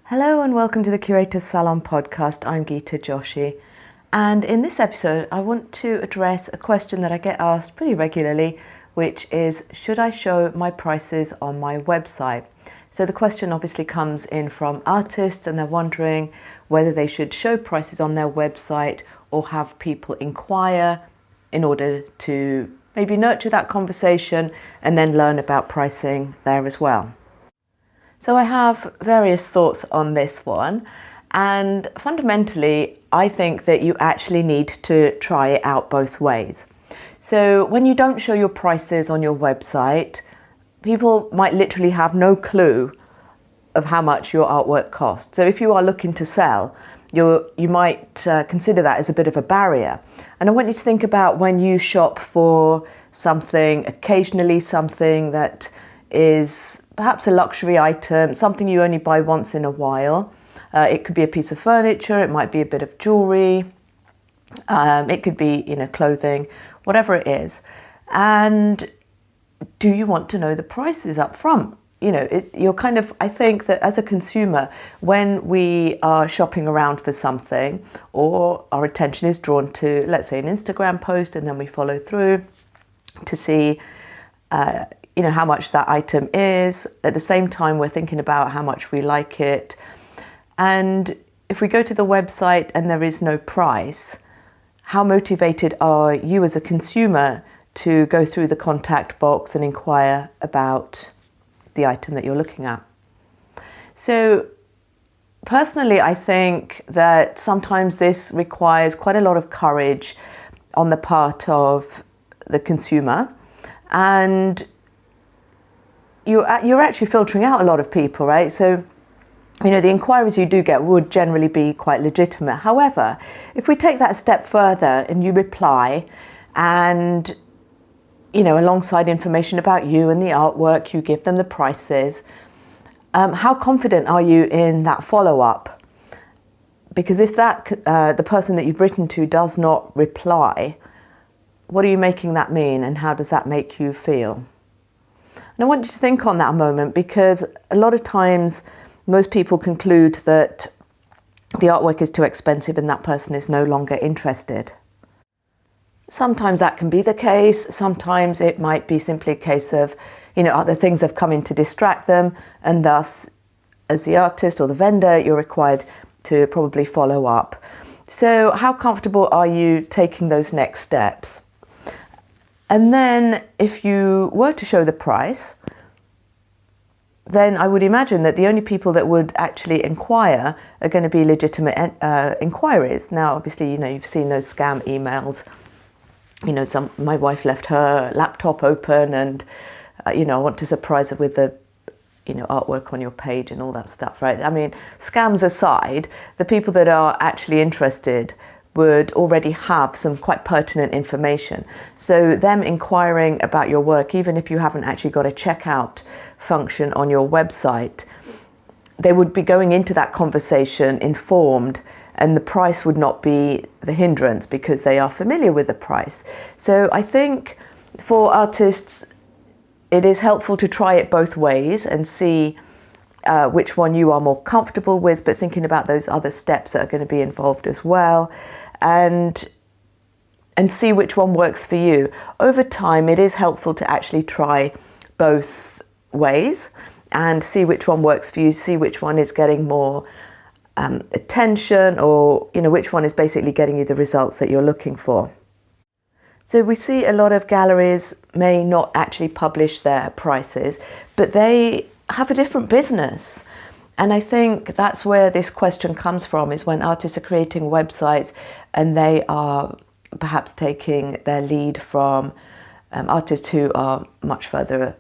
Hello and welcome to the Curator's Salon podcast. I'm Geeta Joshi, and in this episode I want to address a question that I get asked pretty regularly, which is, should I show my prices on my website? So the question obviously comes in from artists, and they're wondering whether they should show prices on their website or have people inquire in order to maybe nurture that conversation and then learn about pricing there as well. So I have various thoughts on this one, and fundamentally I think that you actually need to try it out both ways. So when you don't show your prices on your website, people might literally have no clue of how much your artwork costs. So if you are looking to sell, you might consider that as a bit of a barrier. And I want you to think about when you shop for something, occasionally something that is perhaps a luxury item, something you only buy once in a while. It could be a piece of furniture, it might be a bit of jewelry, it could be, clothing, whatever it is. And do you want to know the prices up front? I think that as a consumer, when we are shopping around for something, or our attention is drawn to, let's say, an Instagram post, and then we follow through to see how much that item is. At the same time, we're thinking about how much we like it. And if we go to the website and there is no price, how motivated are you as a consumer to go through the contact box and inquire about the item that you're looking at? So personally, I think that sometimes this requires quite a lot of courage on the part of the consumer, and you're actually filtering out a lot of people, right? So, the inquiries you do get would generally be quite legitimate. However, if we take that a step further and you reply and, alongside information about you and the artwork, you give them the prices, how confident are you in that follow-up? Because if the person that you've written to does not reply, what are you making that mean, and how does that make you feel? And I want you to think on that a moment, because a lot of times most people conclude that the artwork is too expensive and that person is no longer interested. Sometimes that can be the case. Sometimes it might be simply a case of, other things have come in to distract them, and thus, as the artist or the vendor, you're required to probably follow up. So how comfortable are you taking those next steps? And then if you were to show the price, then I would imagine that the only people that would actually inquire are going to be legitimate inquiries. Now, obviously, you've seen those scam emails. My wife left her laptop open, and, I want to surprise her with the, artwork on your page and all that stuff, right? I mean, scams aside, the people that are actually interested would already have some quite pertinent information. So them inquiring about your work, even if you haven't actually got a checkout function on your website, they would be going into that conversation informed, and the price would not be the hindrance because they are familiar with the price. So I think for artists, it is helpful to try it both ways and see which one you are more comfortable with, but thinking about those other steps that are going to be involved as well, and see which one works for you. Over time, it is helpful to actually try both ways and see which one works for you, see which one is getting more attention, or which one is basically getting you the results that you're looking for. So we see a lot of galleries may not actually publish their prices, but they have a different business. And I think that's where this question comes from, is when artists are creating websites and they are perhaps taking their lead from artists who are much further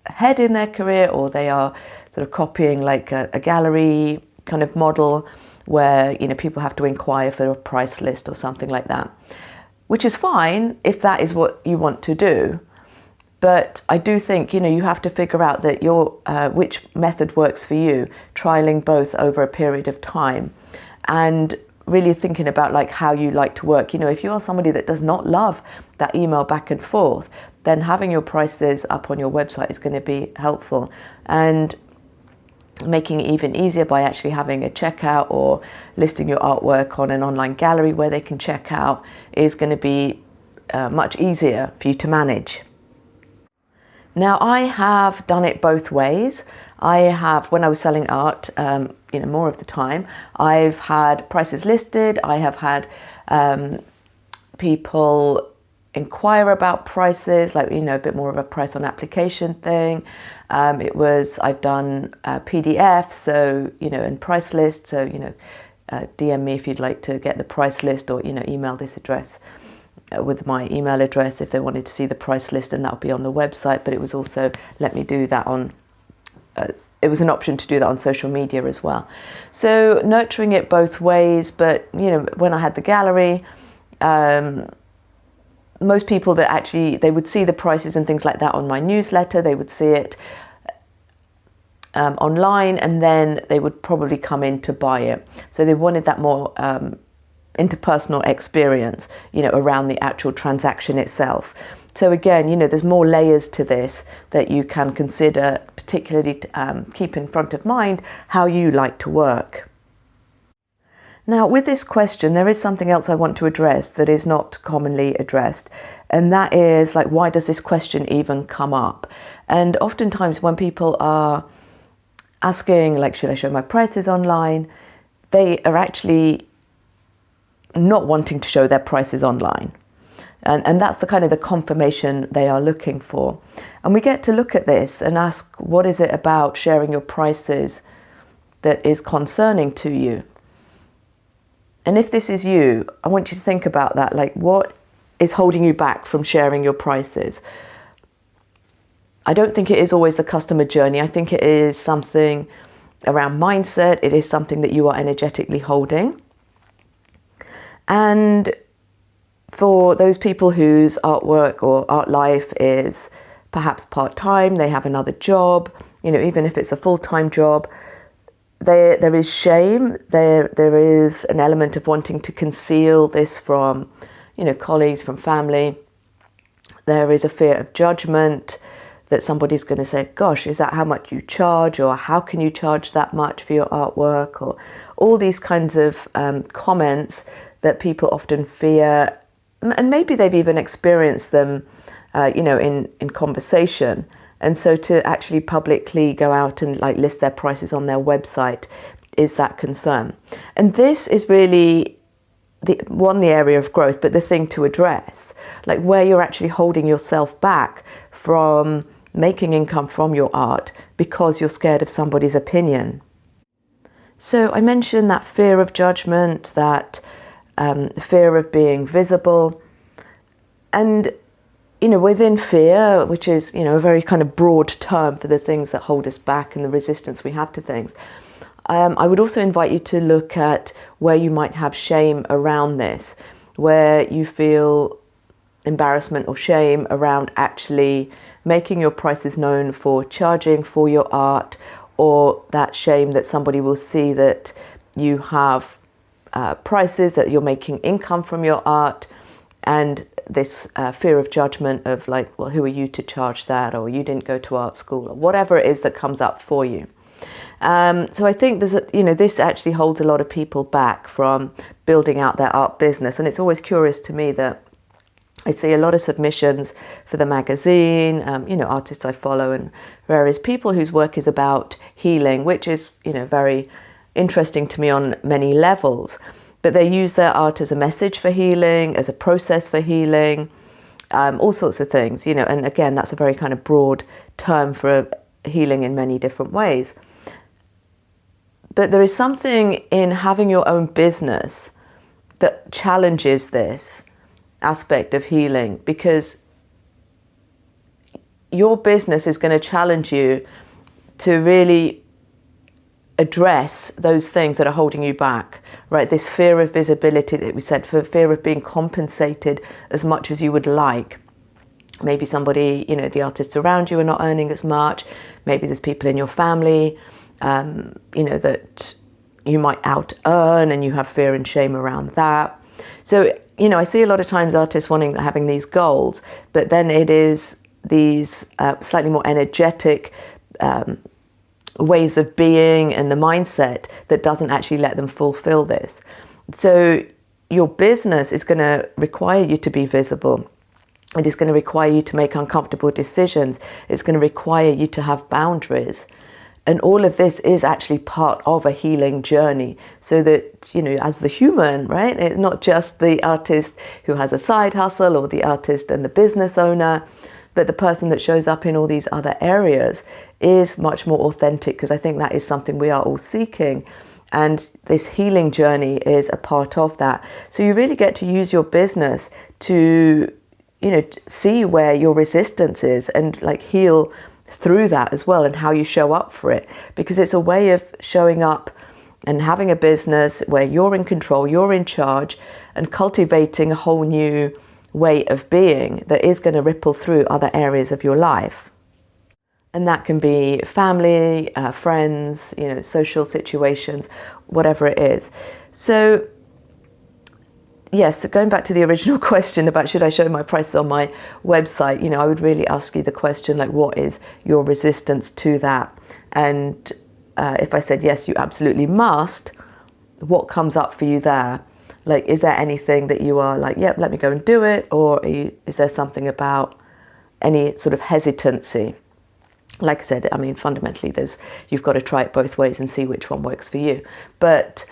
ahead in their career, or they are sort of copying like a gallery kind of model where people have to inquire for a price list or something like that, which is fine if that is what you want to do. But I do think, you have to figure out that which method works for you, trialing both over a period of time, and really thinking about like how you like to work. If you are somebody that does not love that email back and forth, then having your prices up on your website is going to be helpful. And making it even easier by actually having a checkout or listing your artwork on an online gallery where they can check out is going to be much easier for you to manage. Now, I have done it both ways. I have, when I was selling art, more of the time, I've had prices listed. I have had people inquire about prices, like, a bit more of a price on application thing. I've done PDFs, so, and price lists. So, DM me if you'd like to get the price list, or, email this address with my email address if they wanted to see the price list, and that'll be on the website. But it was also let me do that on it was an option to do that on social media as well. So nurturing it both ways. But when I had the gallery, most people that actually, they would see the prices and things like that on my newsletter. They would see it online, and then they would probably come in to buy it. So they wanted that more interpersonal experience, around the actual transaction itself. So again, there's more layers to this that you can consider, particularly keep in front of mind how you like to work. Now, with this question, there is something else I want to address that is not commonly addressed, and that is, like, why does this question even come up? And oftentimes when people are asking, like, should I show my prices online, they are actually not wanting to show their prices online. And that's the kind of the confirmation they are looking for. And we get to look at this and ask, what is it about sharing your prices that is concerning to you? And if this is you, I want you to think about that. Like, what is holding you back from sharing your prices? I don't think it is always the customer journey. I think it is something around mindset. It is something that you are energetically holding. And for those people whose artwork or art life is perhaps part-time, they have another job, even if it's a full-time job, there is shame, there is an element of wanting to conceal this from, colleagues, from family. There is a fear of judgment, that somebody's going to say, gosh, is that how much you charge? Or how can you charge that much for your artwork? Or all these kinds of comments that people often fear. And maybe they've even experienced them, in conversation. And so to actually publicly go out and list their prices on their website is that concern. And this is really the area of growth, but the thing to address, like where you're actually holding yourself back from making income from your art because you're scared of somebody's opinion. So I mentioned that fear of judgment, that fear of being visible. And, within fear, which is, a very kind of broad term for the things that hold us back and the resistance we have to things, I would also invite you to look at where you might have shame around this, where you feel embarrassment or shame around actually making your prices known, for charging for your art, or that shame that somebody will see that you have prices, that you're making income from your art, and this fear of judgment of like, well, who are you to charge that, or you didn't go to art school, or whatever it is that comes up for you. So I think this actually holds a lot of people back from building out their art business. And it's always curious to me that I see a lot of submissions for the magazine, artists I follow and various people whose work is about healing, which is, very interesting to me on many levels. But they use their art as a message for healing, as a process for healing, all sorts of things, and again, that's a very kind of broad term for healing in many different ways. But there is something in having your own business that challenges this aspect of healing, because your business is going to challenge you to really address those things that are holding you back, right? This fear of visibility that we said, for fear of being compensated as much as you would like. Maybe somebody, the artists around you are not earning as much. Maybe there's people in your family, that you might out earn, and you have fear and shame around that. So, I see a lot of times artists having these goals, but then it is these slightly more energetic ways of being and the mindset that doesn't actually let them fulfill this. So your business is going to require you to be visible. It is going to require you to make uncomfortable decisions. It's going to require you to have boundaries. And all of this is actually part of a healing journey, so that, you know, as the human, right, it's not just the artist who has a side hustle or the artist and the business owner, but the person that shows up in all these other areas is much more authentic, because I think that is something we are all seeking. And this healing journey is a part of that. So you really get to use your business to, you know, see where your resistance is and like heal through that as well, and how you show up for it, because it's a way of showing up and having a business where you're in control, you're in charge, and cultivating a whole new way of being that is going to ripple through other areas of your life. And that can be family, friends, you know, social situations, whatever it is. So yes, going back to the original question about should I show my prices on my website, you know, I would really ask you the question, like, what is your resistance to that? And if I said, yes, you absolutely must, what comes up for you there? Like, is there anything that you are like, yep, let me go and do it? Or is there something about any sort of hesitancy? Like I said, I mean, fundamentally, you've got to try it both ways and see which one works for you. But,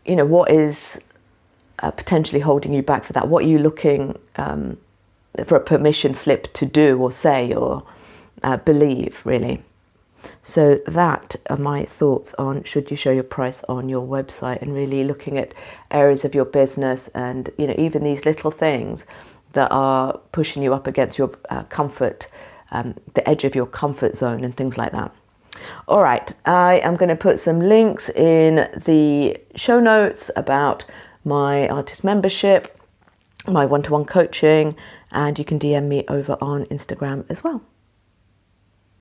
you know, what is potentially holding you back for that? What are you looking for a permission slip to do or say or believe, really? So that are my thoughts on should you show your price on your website, and really looking at areas of your business and, you know, even these little things that are pushing you up against your comfort, the edge of your comfort zone and things like that. All right, I am going to put some links in the show notes about my artist membership, my one-to-one coaching, and you can DM me over on Instagram as well.